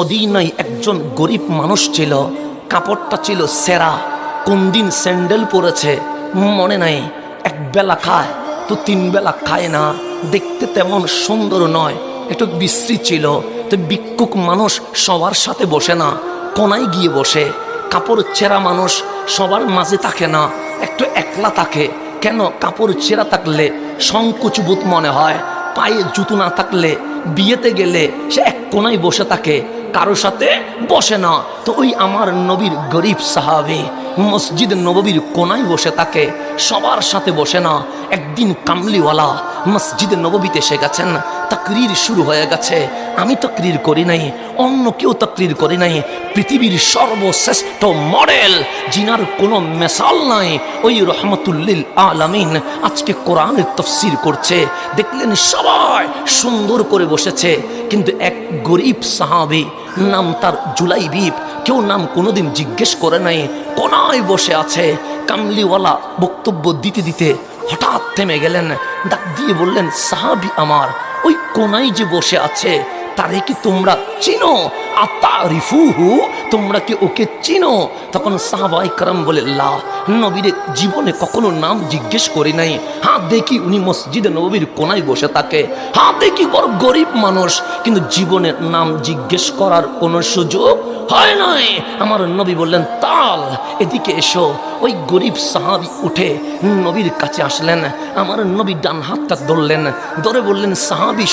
মদিনায় একজন গরিব মানুষ ছিল, কাপড়টা ছিল সেরা। কোন দিন স্যান্ডেল পরেছে মনে নাই। এক বেলা খায় তো তিন বেলা খায় না, দেখতে তেমন সুন্দর নয়, একটু বিশ্রী ছিল। তো ভিক্ষুক মানুষ সবার সাথে বসে না, কোনায় গিয়ে বসে। কাপড় ছেঁড়া মানুষ সবার মাঝে থাকে না, একটু একলা থাকে। কেন? কাপড় ছেঁড়া থাকলে সংকোচবোধ মনে হয়, পায়ে জুতো না থাকলে বিয়েতে গেলে সে এক কোনায় বসে থাকে, কারো সাথে বসে না। তো ওই আমার নবীর গরিব সাহাবী মসজিদ নববীর কোনায় বসে থাকে, সবার সাথে বসে না। একদিন কামলিওয়ালা মসজিদ নববীতে এসে গেছেন, তাকরীর শুরু হয়ে গেছে। আমি তাকরীর করি নাই, অন্য কেউ তাকরীর করি নাই। পৃথিবীর সর্বশ্রেষ্ঠ মডেল, জিনার কোনো মেসাল নাই, ওই রহমতুল্লিল আলামিন আজকে কোরআনের তাফসীর করছে। দেখলেন সবাই সুন্দর করে বসেছে, কিন্তু এক গরিব সাহাবী, নাম তার জুলাইবিব, কেউ নাম কোনোদিন জিজ্ঞেস করে নাই, কোনায় বসে আছে। কামলিওয়ালা বক্তব্য দিতে দিতে হঠাৎ থেমে গেলেন, ডাক দিয়ে বললেন, সাহাবী আমার, ওই কোনায় যে বসে আছে তারে কি তোমরা চিনো? আতারিফুহু, তোমরা কি ওকে চিনো? তখন সাহাবায়ে কেরাম বলে, লা, নবীর জীবনে কখনো নাম জিজ্ঞেস করি নাই। হ্যাঁ দেখি উনি মসজিদে নববীর কোনায় বসে থাকে, হ্যাঁ দেখি বড় গরিব মানুষ, কিন্তু জীবনে নাম জিজ্ঞেস করার কোনো সুযোগ হয় নাই। আমার নবী বললেন, তাল এদিকে এসো। ওই গরিব সাহাবী উঠে নবীর কাছে আসলেন। আমার নবী ডান হাতটা ধরলেন, ধরে বললেন, সাহাবী